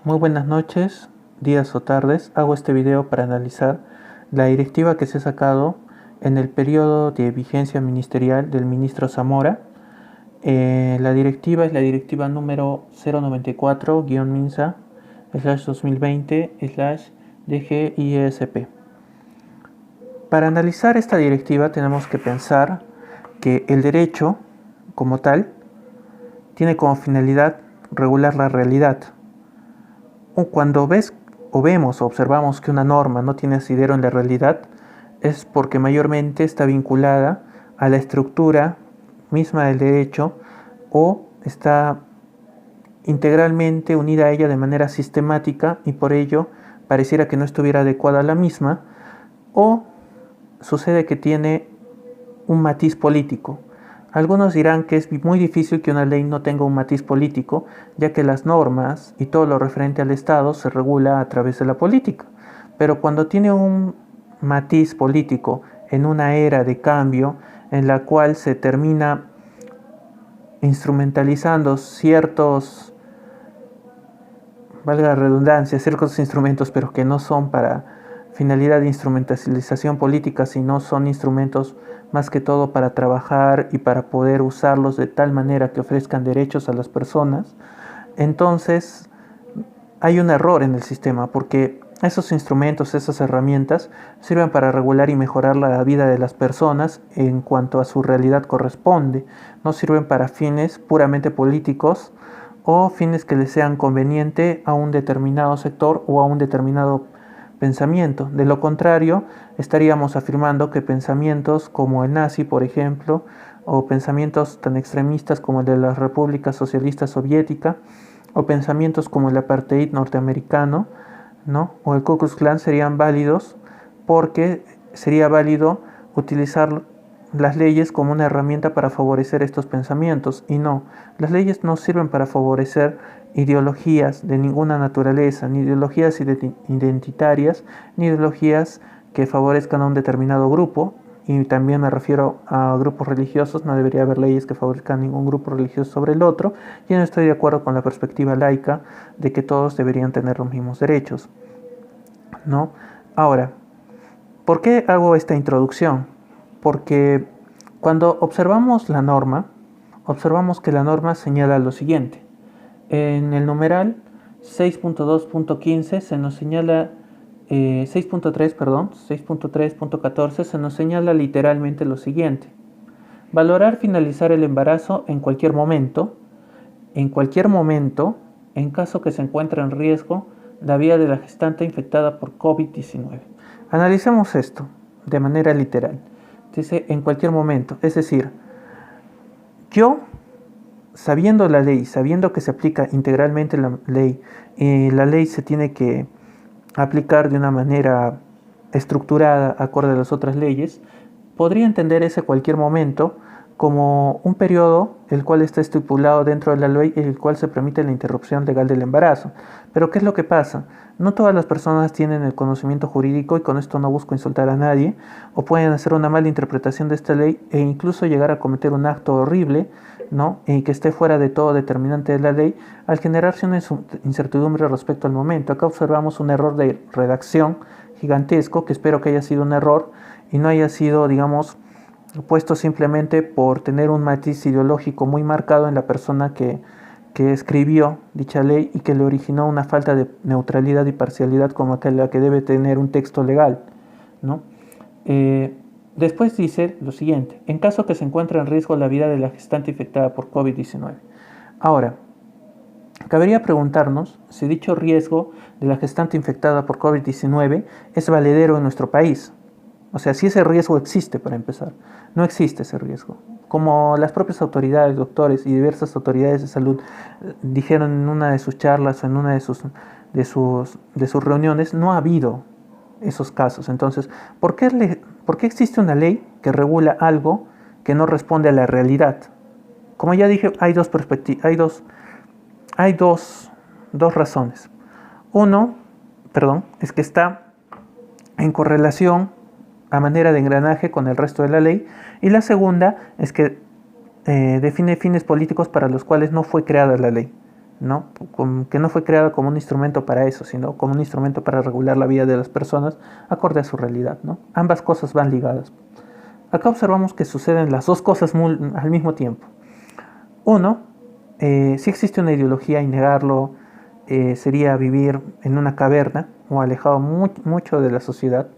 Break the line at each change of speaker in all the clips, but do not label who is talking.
Muy buenas noches, días o tardes. Hago este video para analizar la directiva que se ha sacado en el periodo de vigencia ministerial del ministro Zamora. La directiva es la directiva número 094-MINSA/2020/DGIESP. Para analizar esta directiva tenemos que pensar que el derecho, como tal, tiene como finalidad regular la realidad. Cuando ves o vemos o observamos que una norma no tiene asidero en la realidad, es porque mayormente está vinculada a la estructura misma del derecho o está integralmente unida a ella de manera sistemática y por ello pareciera que no estuviera adecuada a la misma, o sucede que tiene un matiz político. Algunos dirán que es muy difícil que una ley no tenga un matiz político, ya que las normas y todo lo referente al Estado se regula a través de la política. Pero cuando tiene un matiz político en una era de cambio en la cual se termina instrumentalizando ciertos, valga la redundancia, ciertos instrumentos, pero que no son para finalidad de instrumentalización política, sino son instrumentos más que todo para trabajar y para poder usarlos de tal manera que ofrezcan derechos a las personas. Entonces hay un error en el sistema, porque esos instrumentos, esas herramientas sirven para regular y mejorar la vida de las personas en cuanto a su realidad corresponde. No sirven para fines puramente políticos o fines que les sean conveniente a un determinado sector o a un determinado pensamiento. De lo contrario, estaríamos afirmando que pensamientos como el nazi, por ejemplo, o pensamientos tan extremistas como el de la República Socialista Soviética, o pensamientos como el apartheid norteamericano, ¿no?, o el Ku Klux Klan serían válidos, porque sería válido utilizar las leyes como una herramienta para favorecer estos pensamientos. Y no, las leyes no sirven para favorecer ideologías de ninguna naturaleza, ni ideologías identitarias, ni ideologías que favorezcan a un determinado grupo. Y también me refiero a grupos religiosos. No debería haber leyes que favorezcan ningún grupo religioso sobre el otro. Yo no estoy de acuerdo con la perspectiva laica de que todos deberían tener los mismos derechos, ¿no? Ahora, ¿por qué hago esta introducción? Porque cuando observamos la norma, observamos que la norma señala lo siguiente. En el numeral 6.2.15 se nos señala 6.3.14 se nos señala literalmente lo siguiente: valorar finalizar el embarazo en cualquier momento, en caso que se encuentre en riesgo la vida de la gestante infectada por COVID-19. Analicemos esto de manera literal. Dice en cualquier momento, es decir, yo, sabiendo la ley, sabiendo que se aplica integralmente la ley se tiene que aplicar de una manera estructurada acorde a las otras leyes, podría entender ese cualquier momento como un periodo el cual está estipulado dentro de la ley en el cual se permite la interrupción legal del embarazo. Pero ¿qué es lo que pasa? No todas las personas tienen el conocimiento jurídico, y con esto no busco insultar a nadie, o pueden hacer una mala interpretación de esta ley e incluso llegar a cometer un acto horrible, ¿no?, y que esté fuera de todo determinante de la ley, al generarse una incertidumbre respecto al momento. Acá observamos un error de redacción gigantesco, que espero que haya sido un error y no haya sido, digamos, puesto simplemente por tener un matiz ideológico muy marcado en la persona que escribió dicha ley y que le originó una falta de neutralidad y parcialidad como la que debe tener un texto legal, ¿no? Después dice lo siguiente: en caso que se encuentre en riesgo la vida de la gestante infectada por COVID-19. Ahora, cabría preguntarnos si dicho riesgo de la gestante infectada por COVID-19 es valedero en nuestro país. O sea, si ese riesgo existe, para empezar. No existe ese riesgo. Como las propias autoridades, doctores y diversas autoridades de salud dijeron en una de sus charlas o en una de sus reuniones, no ha habido esos casos. Entonces, ¿por qué existe una ley que regula algo que no responde a la realidad? Como ya dije, hay dos razones. Es que está en correlación a manera de engranaje con el resto de la ley, y la segunda es que define fines políticos para los cuales no fue creada la ley, ¿no? Que no fue creada como un instrumento para eso, sino como un instrumento para regular la vida de las personas acorde a su realidad, ¿no? Ambas cosas van ligadas. Acá observamos que suceden las dos cosas al mismo tiempo. Uno, si existe una ideología y negarlo sería vivir en una caverna o alejado mucho de la sociedad.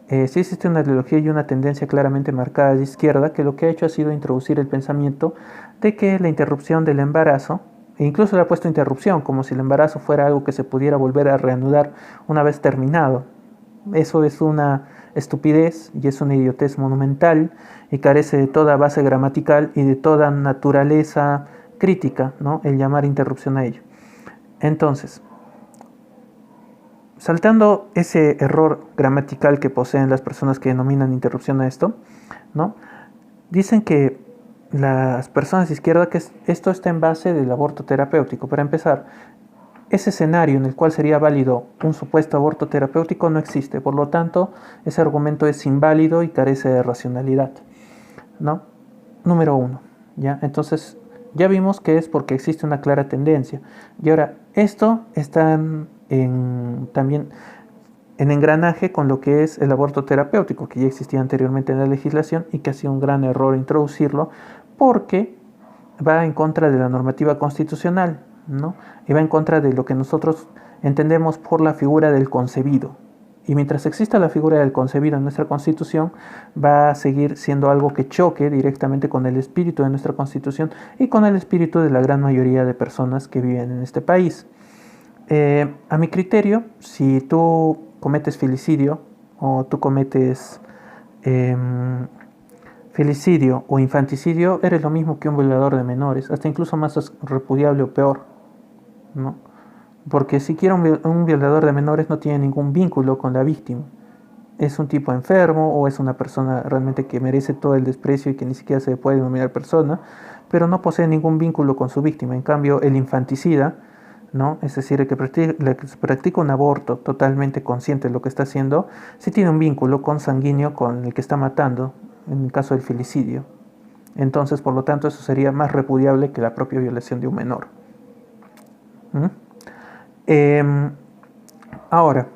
Sí existe una ideología y una tendencia claramente marcada de izquierda que lo que ha hecho ha sido introducir el pensamiento de que la interrupción del embarazo, e incluso le ha puesto interrupción, como si el embarazo fuera algo que se pudiera volver a reanudar una vez terminado. Eso es una estupidez y es una idiotez monumental y carece de toda base gramatical y de toda naturaleza crítica, ¿no? El llamar interrupción a ello. Entonces, saltando ese error gramatical que poseen las personas que denominan interrupción a esto, ¿no? Dicen que las personas de izquierda que esto está en base del aborto terapéutico. Para empezar, ese escenario en el cual sería válido un supuesto aborto terapéutico no existe, por lo tanto, ese argumento es inválido y carece de racionalidad, ¿no? Número uno, ¿ya? Entonces, ya vimos que es porque existe una clara tendencia. Y ahora, esto está también en engranaje con lo que es el aborto terapéutico, que ya existía anteriormente en la legislación y que ha sido un gran error introducirlo porque va en contra de la normativa constitucional, ¿no? Y va en contra de lo que nosotros entendemos por la figura del concebido. Y mientras exista la figura del concebido en nuestra Constitución, va a seguir siendo algo que choque directamente con el espíritu de nuestra Constitución y con el espíritu de la gran mayoría de personas que viven en este país. A mi criterio, si tú cometes filicidio o tú cometes felicidio o infanticidio, eres lo mismo que un violador de menores, hasta incluso más repudiable o peor, ¿no? Porque siquiera un violador de menores no tiene ningún vínculo con la víctima. Es un tipo enfermo o es una persona realmente que merece todo el desprecio y que ni siquiera se puede denominar persona, pero no posee ningún vínculo con su víctima. En cambio, el infanticida, ¿no? Es decir, el que practica un aborto totalmente consciente de lo que está haciendo, sí tiene un vínculo consanguíneo con el que está matando, en el caso del filicidio. Entonces, por lo tanto, eso sería más repudiable que la propia violación de un menor. Ahora,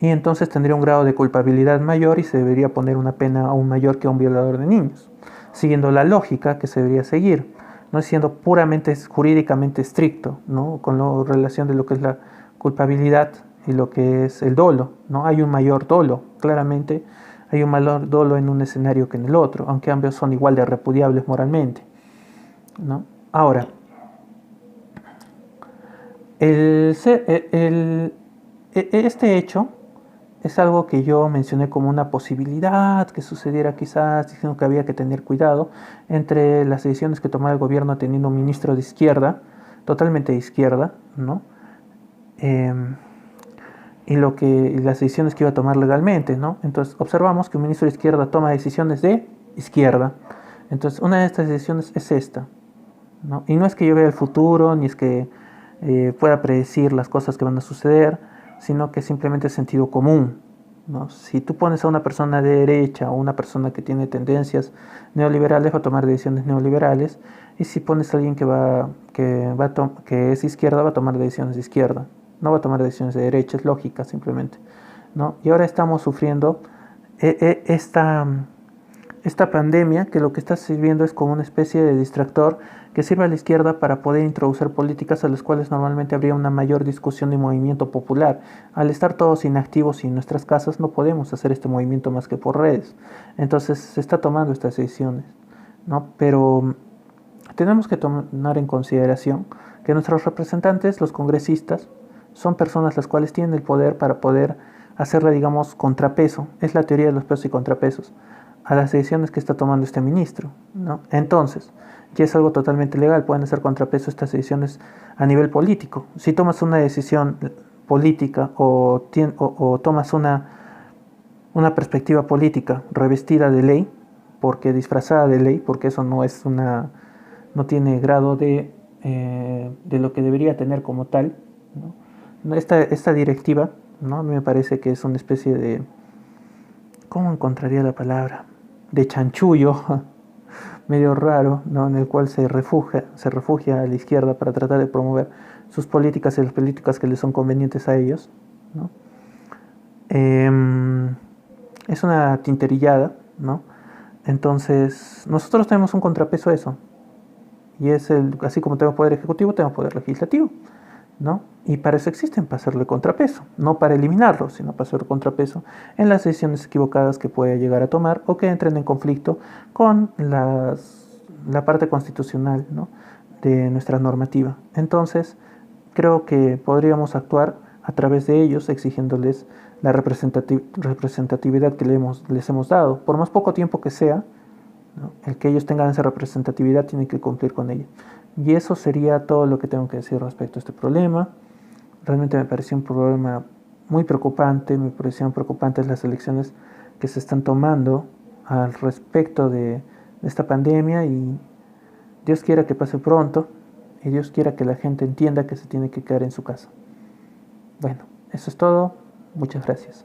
y entonces tendría un grado de culpabilidad mayor y se debería poner una pena aún mayor que a un violador de niños, siguiendo la lógica que se debería seguir, no siendo puramente jurídicamente estricto, ¿no? Con la relación de lo que es la culpabilidad y lo que es el dolo, ¿no? Hay un mayor dolo, claramente hay un mayor dolo en un escenario que en el otro, aunque ambos son igual de repudiables moralmente, ¿no? Ahora, este hecho es algo que yo mencioné como una posibilidad que sucediera quizás, diciendo que había que tener cuidado entre las decisiones que tomaba el gobierno teniendo un ministro de izquierda, totalmente de izquierda, ¿no? Y las decisiones que iba a tomar legalmente, ¿no? Entonces observamos que un ministro de izquierda toma decisiones de izquierda. Entonces una de estas decisiones es esta, ¿no? Y no es que yo vea el futuro, ni es que pueda predecir las cosas que van a suceder, sino que simplemente es sentido común, ¿no? Si tú pones a una persona de derecha o una persona que tiene tendencias neoliberales, va a tomar decisiones neoliberales, y si pones a alguien que es izquierda, va a tomar decisiones de izquierda, no va a tomar decisiones de derecha, es lógica simplemente, ¿no? Y ahora estamos sufriendo esta pandemia, que lo que está sirviendo es como una especie de distractor que sirve a la izquierda para poder introducir políticas a las cuales normalmente habría una mayor discusión y movimiento popular. Al estar todos inactivos y en nuestras casas, no podemos hacer este movimiento más que por redes. Entonces se está tomando estas decisiones, ¿no? Pero tenemos que tomar en consideración que nuestros representantes, los congresistas, son personas las cuales tienen el poder para poder hacerle, digamos, contrapeso. Es la teoría de los pesos y contrapesos a las decisiones que está tomando este ministro, ¿no? Entonces, ya es algo totalmente legal, pueden hacer contrapeso estas decisiones a nivel político. Si tomas una decisión política o tomas una perspectiva política revestida de ley, porque disfrazada de ley, porque eso no tiene grado de lo que debería tener como tal, ¿no? Esta directiva, ¿no? Me parece que es una especie de, ¿cómo encontraría la palabra? De chanchullo medio raro, ¿no? En el cual se refugia a la izquierda para tratar de promover sus políticas y las políticas que les son convenientes a ellos, ¿no? Es una tinterillada, ¿no? Entonces, nosotros tenemos un contrapeso a eso. Y así como tenemos poder ejecutivo, tenemos poder legislativo, ¿no? Y para eso existen, para hacerle contrapeso, no para eliminarlo, sino para hacerle contrapeso en las decisiones equivocadas que puede llegar a tomar o que entren en conflicto con la parte constitucional, ¿no? De nuestra normativa. Entonces, creo que podríamos actuar a través de ellos, exigiéndoles la representatividad que les hemos dado, por más poco tiempo que sea, ¿no? El que ellos tengan esa representatividad tienen que cumplir con ella. Y eso sería todo lo que tengo que decir respecto a este problema. Realmente me pareció un problema muy preocupante, me parecieron preocupantes las elecciones que se están tomando al respecto de esta pandemia, y Dios quiera que pase pronto y Dios quiera que la gente entienda que se tiene que quedar en su casa. Bueno, eso es todo. Muchas gracias.